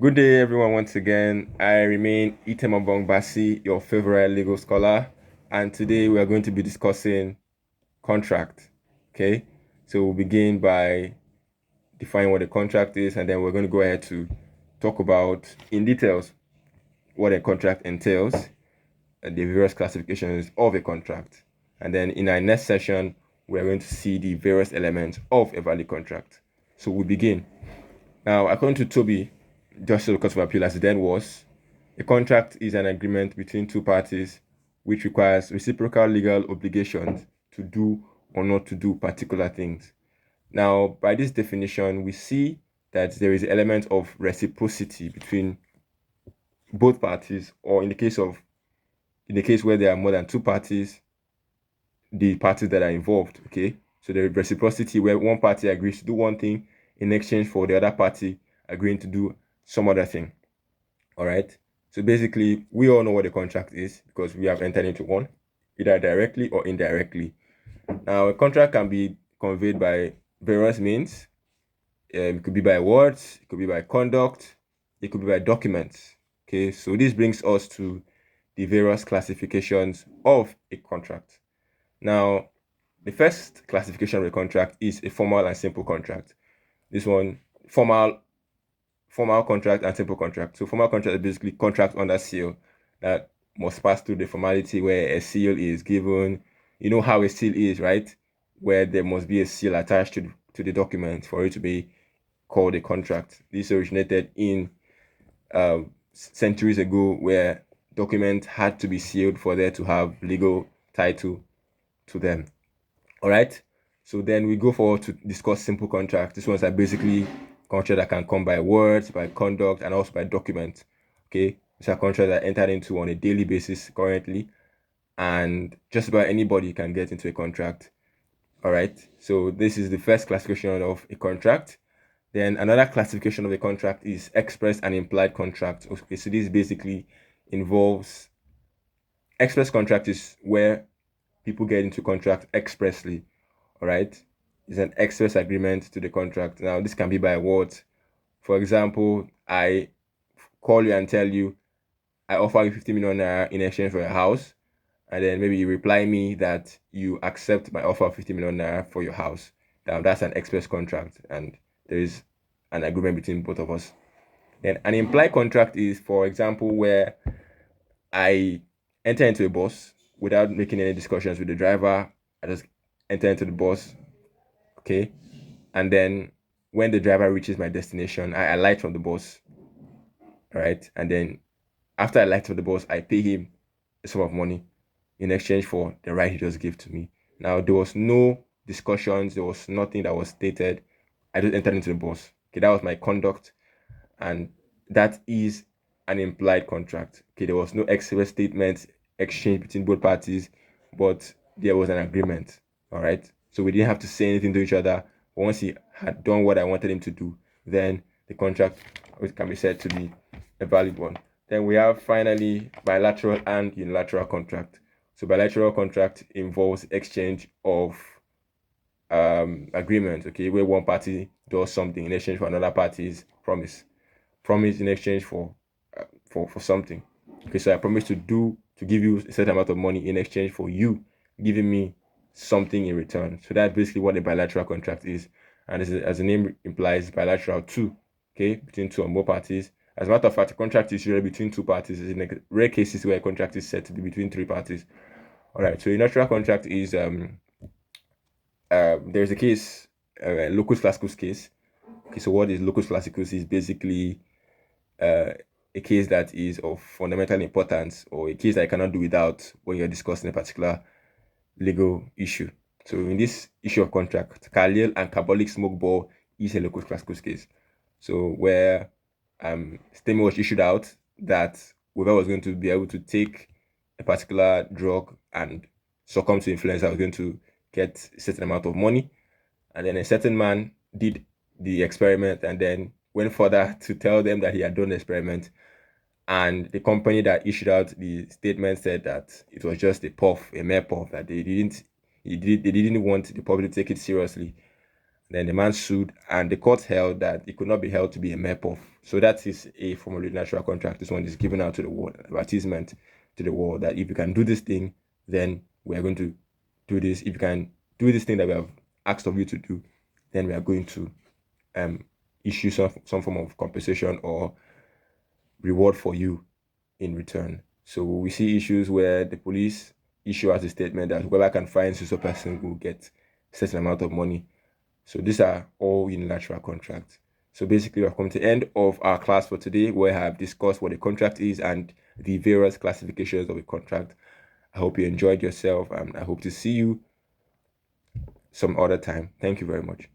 Good day, everyone. Once again, I remain Itemabong Basi, your favorite legal scholar, and today we are going to be discussing contract. Okay, so we'll begin by defining what a contract is, and then we're going to go ahead to talk about in details what a contract entails and the various classifications of a contract. And then in our next session, we're going to see the various elements of a valid contract. So we begin. Now, according to Toby, Justice of the Court of Appeal as it then was, a contract is an agreement between two parties which requires reciprocal legal obligations to do or not to do particular things. Now, by this definition, we see that there is an element of reciprocity between both parties, or in the case where there are more than two parties, the parties that are involved. Okay, so there is reciprocity where one party agrees to do one thing in exchange for the other party agreeing to do some other thing. All right. So basically, we all know what a contract is because we have entered into one, either directly or indirectly. Now, a contract can be conveyed by various means. It could be by words, it could be by conduct, it could be by documents. Okay, so this brings us to the various classifications of a contract. Now, the first classification of a contract is a formal and simple contract. This one, formal contract and simple contract. So formal contract is basically contract under seal that must pass through the formality where a seal is given. You know how a seal is, right? Where there must be a seal attached to the document for it to be called a contract. This originated in centuries ago where documents had to be sealed for there to have legal title to them. All right. So then we go forward to discuss simple contracts. These ones are basically contracts that can come by words, by conduct, and also by document. Okay. These are contracts that entered into on a daily basis currently, and just about anybody can get into a contract. All right. So this is the first classification of a contract. Then another classification of a contract is express and implied contract. Okay, so this basically involves express contract is where people get into contract expressly. All right, it's an express agreement to the contract. Now, this can be by words. For example, I call you and tell you I offer you 50 million naira in exchange for a house, and then maybe you reply me that you accept my offer of 50 million naira for your house. Now, that's an express contract, and there is an agreement between both of us. Then an implied contract is, for example, where I enter into a bus without making any discussions with the driver. I just enter into the bus, okay? And then when the driver reaches my destination, I alight from the bus, right? And then after I alight from the bus, I pay him a sum of money in exchange for the ride he just gave to me. Now, there was no discussions, there was nothing that was stated. I just entered into the bus. Okay, that was my conduct, and that is an implied contract. Okay, there was no express statement exchange between both parties, but there was an agreement. All right, so we didn't have to say anything to each other. Once he had done what I wanted him to do, then the contract can be said to be a valid one. Then we have finally bilateral and unilateral contract. So bilateral contract involves exchange of agreement, okay, where one party does something in exchange for another party's promise in exchange for something. Okay, so I promise to give you a certain amount of money in exchange for you giving me something in return. So that's basically what a bilateral contract is, and as the name implies, bilateral two, okay, between two or more parties. As a matter of fact, a contract is usually between two parties. In rare cases where a contract is said to be between three parties. All right, so a natural contract is there's a case, locus classicus case. Okay, so what is locus classicus is basically uh, a case that is of fundamental importance, or a case that you cannot do without when you're discussing a particular legal issue. So in this issue of contract, Khalil and Carbolic smoke ball is a locus classicus case. So where statement was issued out that whoever was going to be able to take a particular drug and succumb to influence, I was going to get a certain amount of money. And then a certain man did the experiment and then went further to tell them that he had done the experiment. And the company that issued out the statement said that it was just a puff, a mere puff, that they didn't want the public to take it seriously. Then the man sued, and the court held that it could not be held to be a MEPOF. So that is a form of unilateral contract. This one is given out to the world, advertisement to the world, that if you can do this thing, then we are going to do this. If you can do this thing that we have asked of you to do, then we are going to issue some form of compensation or reward for you in return. So we see issues where the police issue as a statement that whoever can find such a person will get a certain amount of money. So these are all unilateral contracts. So basically, we've come to the end of our class for today, where I have discussed what a contract is and the various classifications of a contract. I hope you enjoyed yourself, and I hope to see you some other time. Thank you very much.